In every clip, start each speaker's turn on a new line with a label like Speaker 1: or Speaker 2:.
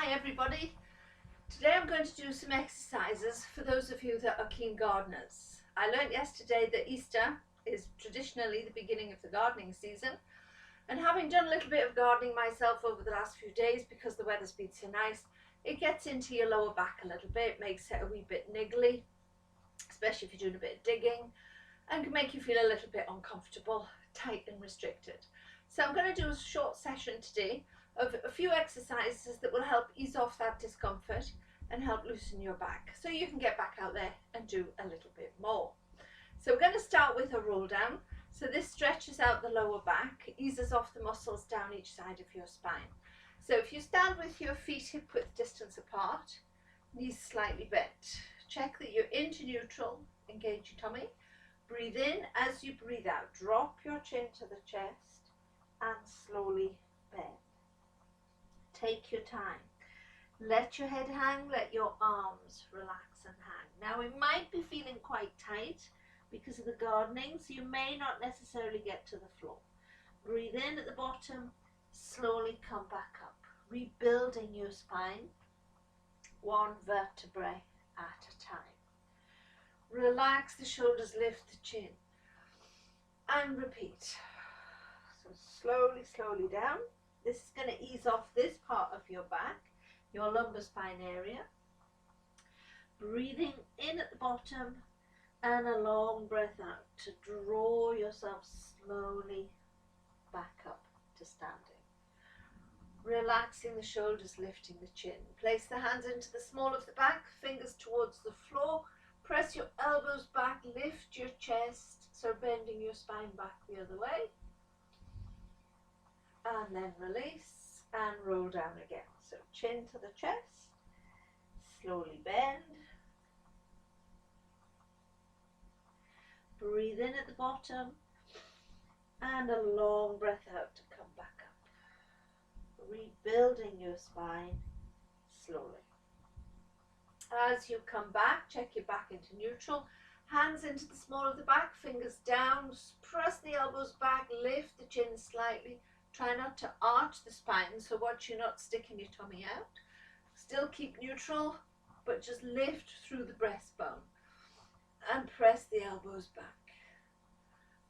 Speaker 1: Hi everybody. Today I'm going to do some exercises for those of you that are keen gardeners. I learned yesterday that Easter is traditionally the beginning of the gardening season, and having done a little bit of gardening myself over the last few days because the weather's been so nice, it gets into your lower back a little bit, makes it a wee bit niggly, especially if you're doing a bit of digging, and can make you feel a little bit uncomfortable, tight and restricted. So I'm going to do a short session today of a few exercises that will help ease off that discomfort and help loosen your back so you can get back out there and do a little bit more. So we're going to start with a roll down. So this stretches out the lower back, eases off the muscles down each side of your spine. So if you stand with your feet hip width distance apart, knees slightly bent, check that you're into neutral, engage your tummy, breathe in. As you breathe out, drop your chin to the chest and slowly bend. Take your time. Let your head hang, let your arms relax and hang. Now we might be feeling quite tight because of the gardening, so you may not necessarily get to the floor. Breathe in at the bottom, slowly come back up, rebuilding your spine, one vertebrae at a time. Relax the shoulders, lift the chin, and repeat. So slowly down. This is going to ease off this part of your back, your lumbar spine area. Breathing in at the bottom and a long breath out to draw yourself slowly back up to standing. Relaxing the shoulders, lifting the chin. Place the hands into the small of the back, fingers towards the floor. Press your elbows back, lift your chest, so bending your spine back the other way. And then release and roll down again. So chin to the chest, slowly bend. Breathe in at the bottom and a long breath out to come back up. Rebuilding your spine slowly. As you come back, check your back into neutral. Hands into the small of the back, fingers down, press the elbows back, lift the chin slightly. Try not to arch the spine, so watch you not sticking your tummy out. Still keep neutral, but just lift through the breastbone. And press the elbows back.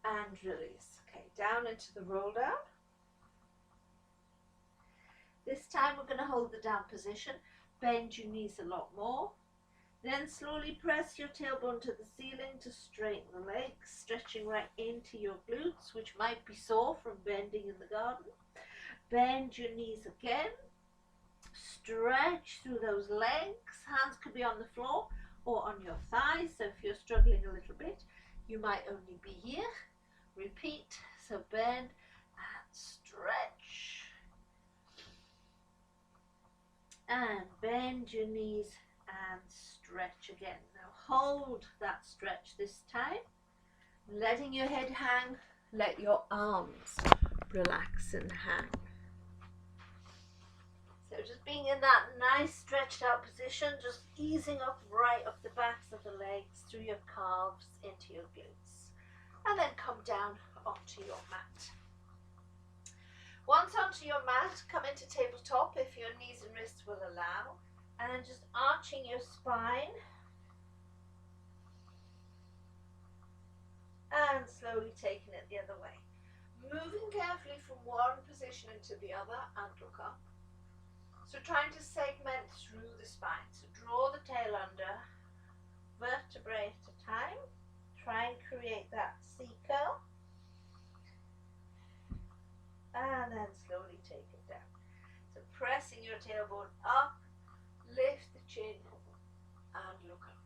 Speaker 1: And release. Okay, down into the roll down. This time we're going to hold the down position. Bend your knees a lot more. Then slowly press your tailbone to the ceiling to straighten the legs, stretching right into your glutes, which might be sore from bending in the garden. Bend your knees again. Stretch through those legs. Hands could be on the floor or on your thighs. So if you're struggling a little bit, you might only be here. Repeat. So bend and stretch. And bend your knees and stretch again. Now hold that stretch this time, letting your head hang, let your arms relax and hang. So just being in that nice stretched out position, just easing up right up the backs of the legs through your calves into your glutes, and then come down onto your mat. Once onto your mat, come into tabletop if your knees and wrists will allow. And then just arching your spine and slowly taking it the other way. Moving carefully from one position into the other and look up. So trying to segment through the spine. So draw the tail under, vertebrae at a time. Try and create that C curl. And then slowly take it down. So pressing your tailbone up. Lift the chin and look up.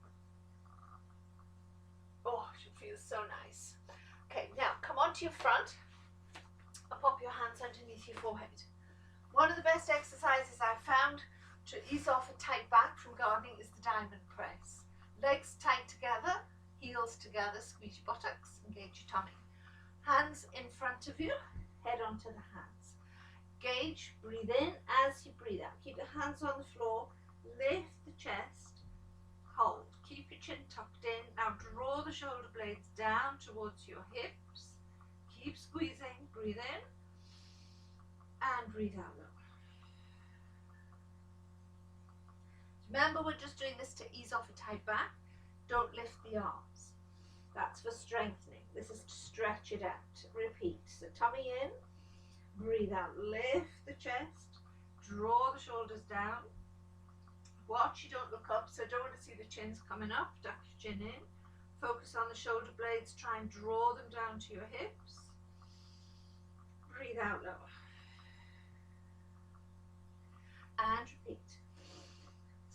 Speaker 1: Oh, it feels so nice. Okay, now come onto your front and pop your hands underneath your forehead. One of the best exercises I've found to ease off a tight back from gardening is the diamond press. Legs tight together, heels together, squeeze your buttocks, engage your tummy. Hands in front of you, head onto the hands. Gauge, breathe in as you breathe out. Keep your hands on the floor. Lift the chest, hold, keep your chin tucked in. Now draw the shoulder blades down towards your hips. Keep squeezing, breathe in and breathe out loud. Remember, we're just doing this to ease off a tight back. Don't lift the arms. That's for strengthening. This is to stretch it out. Repeat. So tummy in, breathe out, lift the chest, draw the shoulders down. Watch you don't look up, so don't want to see the chins coming up. Duck your chin in. Focus on the shoulder blades. Try and draw them down to your hips. Breathe out lower. And repeat.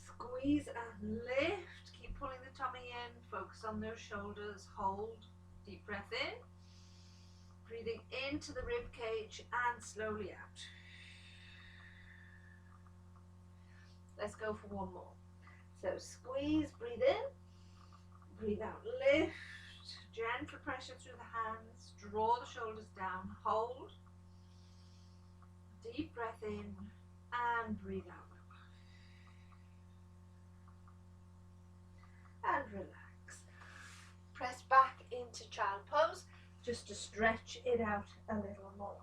Speaker 1: Squeeze and lift. Keep pulling the tummy in. Focus on those shoulders. Hold. Deep breath in. Breathing into the rib cage and slowly out. Let's go for one more. So squeeze, breathe in, breathe out, lift, gentle pressure through the hands, draw the shoulders down, hold, deep breath in and breathe out. And relax. Press back into child pose just to stretch it out a little more.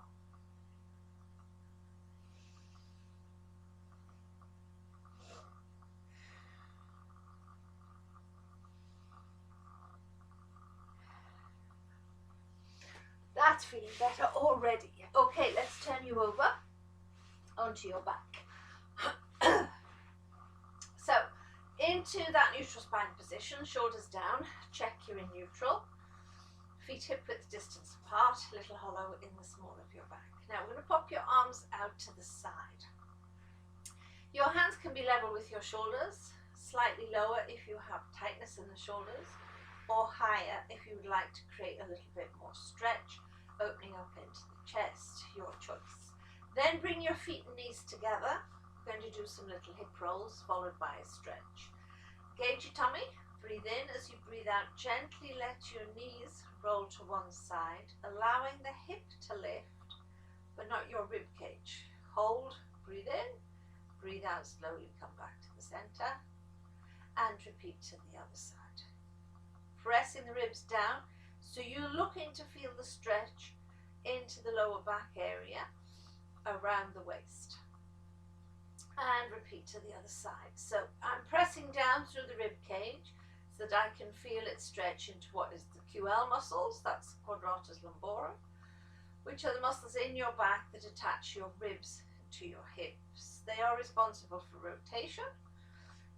Speaker 1: That's feeling better already. Okay, let's turn you over onto your back. So, into that neutral spine position, shoulders down, check you're in neutral. Feet hip width distance apart, little hollow in the small of your back. Now we're going to pop your arms out to the side. Your hands can be level with your shoulders, slightly lower if you have tightness in the shoulders, or higher if you would like to create a little bit more stretch, opening up into the chest, your choice. Then bring your feet and knees together. We're going to do some little hip rolls followed by a stretch. Gauge your tummy, breathe in. As you breathe out, gently let your knees roll to one side, allowing the hip to lift, but not your rib cage. Hold, breathe in, breathe out, slowly come back to the center, and repeat to the other side. Pressing the ribs down, so you're looking to feel the stretch into the lower back area, around the waist. And repeat to the other side. So I'm pressing down through the rib cage so that I can feel it stretch into what is the QL muscles, that's quadratus lumborum, which are the muscles in your back that attach your ribs to your hips. They are responsible for rotation,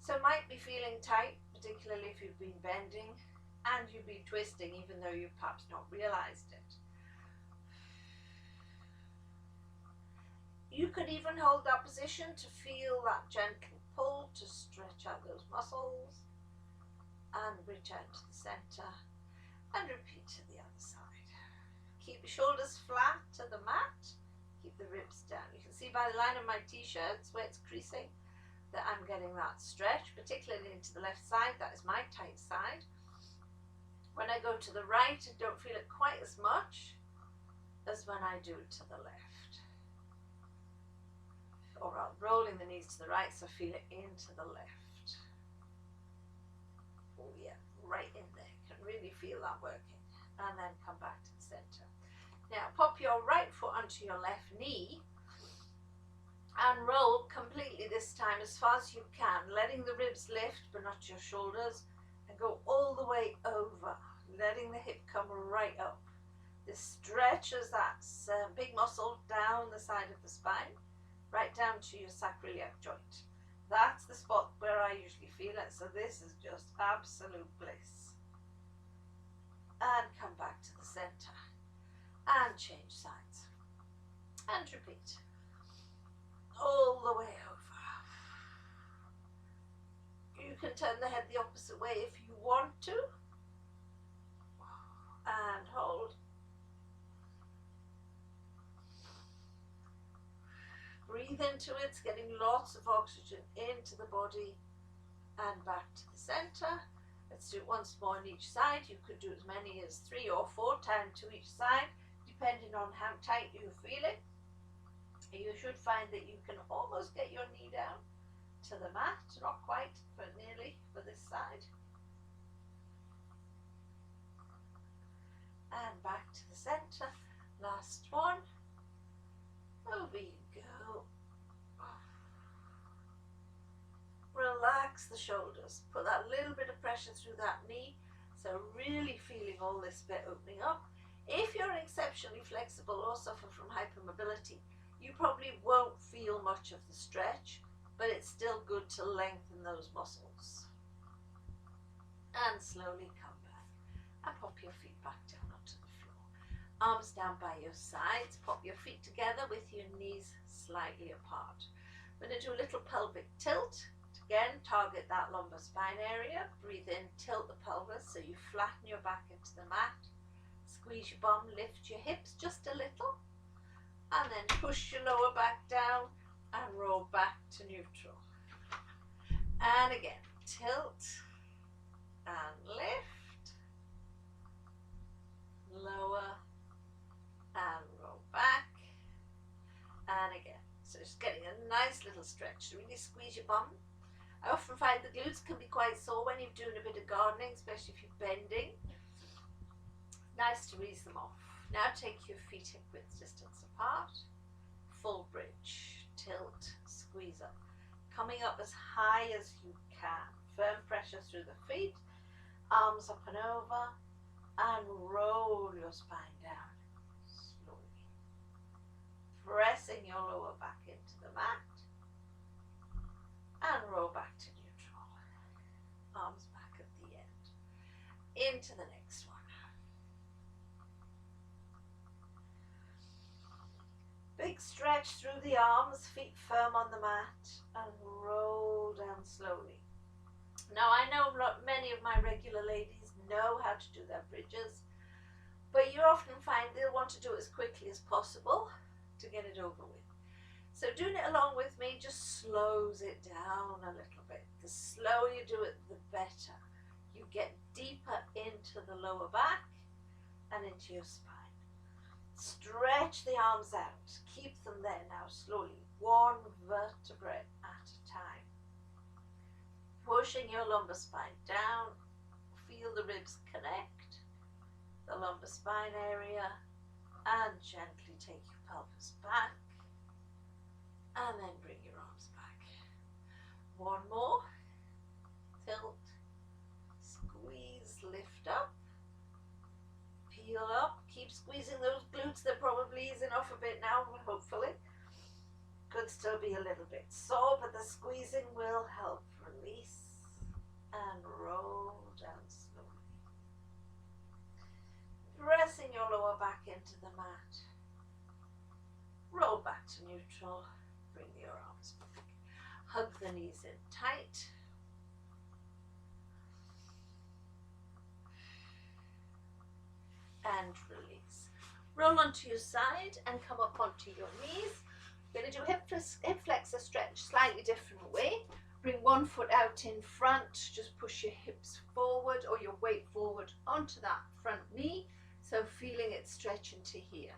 Speaker 1: so might be feeling tight, particularly if you've been bending, and you've been twisting even though you've perhaps not realized it. You could even hold that position to feel that gentle pull to stretch out those muscles, and return to the center and repeat to the other side. Keep your shoulders flat to the mat, keep the ribs down. You can see by the line of my t-shirts where it's creasing that I'm getting that stretch, particularly into the left side. That is my tight side. When I go to the right, I don't feel it quite as much as when I do it to the left. Or rolling the knees to the right, so feel it into the left. Oh yeah, right in there. You can really feel that working. And then come back to the center. Now pop your right foot onto your left knee and roll completely this time as far as you can, letting the ribs lift but not your shoulders, and go all the way over, letting the hip come right up. This stretches that big muscle down the side of the spine, right down to your sacroiliac joint. That's the spot where I usually feel it, so this is just absolute bliss. And come back to the center and change sides and repeat all the way over. You can turn the head the opposite way if you want to, and hold. Breathe into it, it's getting lots of oxygen into the body and back to the center. Let's do it once more on each side. You could do as many as 3 or 4 times to each side, depending on how tight you're feeling. You should find that you can almost get your knee down to the mat, not quite, but nearly for this side. And back to the center. Last one. Over you go. Relax relax the shoulders. Put that little bit of pressure through that knee. So really feeling all this bit opening up. If you're exceptionally flexible or suffer from hypermobility, you probably won't feel much of the stretch, but it's still good to lengthen those muscles. And slowly come back and pop your feet back down onto the floor. Arms down by your sides, pop your feet together with your knees slightly apart. I'm going to do a little pelvic tilt. Again, target that lumbar spine area. Breathe in, tilt the pelvis so you flatten your back into the mat. Squeeze your bum, lift your hips just a little. And then push your lower back down and roll back to neutral. And again, tilt and lift. Lower and roll back. And again. So just getting a nice little stretch. Really squeeze your bum. I often find the glutes can be quite sore when you're doing a bit of gardening, especially if you're bending. Nice to ease them off. Now take your feet hip width distance apart. Full bridge. Tilt, squeeze up. Coming up as high as you can. Firm pressure through the feet. Arms up and over. And roll your spine down. Slowly. Pressing your lower back into the mat. And roll back to neutral. Arms back at the end. Into the next one. Big stretch through the arms, feet firm on the mat, and roll down slowly. Now I know many of my regular ladies know how to do their bridges, but you often find they'll want to do it as quickly as possible to get it over with. So doing it along with me just slows it down a little bit. The slower you do it, the better. You get deeper into the lower back and into your spine. Stretch the arms out. Keep them there now slowly. One vertebrae at a time. Pushing your lumbar spine down. Feel the ribs connect. The lumbar spine area. And gently take your pelvis back. And then bring your arms back. One more. Tilt. Squeeze. Lift up. Peel up. Keep squeezing those glutes. They're probably easing off a bit now, hopefully. Could still be a little bit sore, but the squeezing will help release. And roll down slowly. Pressing your lower back into the mat. Roll back to neutral. Bring your arms back. Hug the knees in tight. And release. Roll onto your side and come up onto your knees. We're going to do hip flexor stretch slightly different way. Bring one foot out in front. Just push your hips forward or your weight forward onto that front knee. So feeling it stretch into here.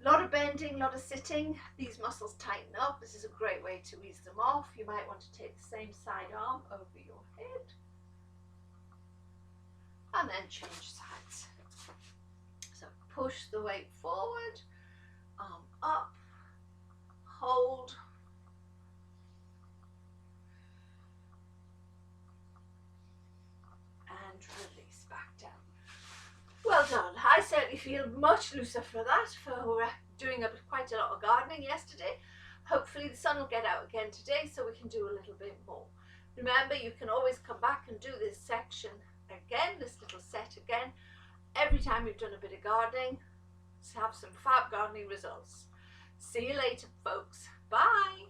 Speaker 1: A lot of bending, a lot of sitting. These muscles tighten up. This is a great way to ease them off. You might want to take the same side arm over your head. And then change sides. So push the weight forward, arm up, hold. And release back down. Well done. I certainly feel much looser for that, for doing quite a lot of gardening yesterday. Hopefully the sun will get out again today so we can do a little bit more. Remember, you can always come back and do this section again, this little set again, every time you've done a bit of gardening, to have some fab gardening results. See you later, folks. Bye.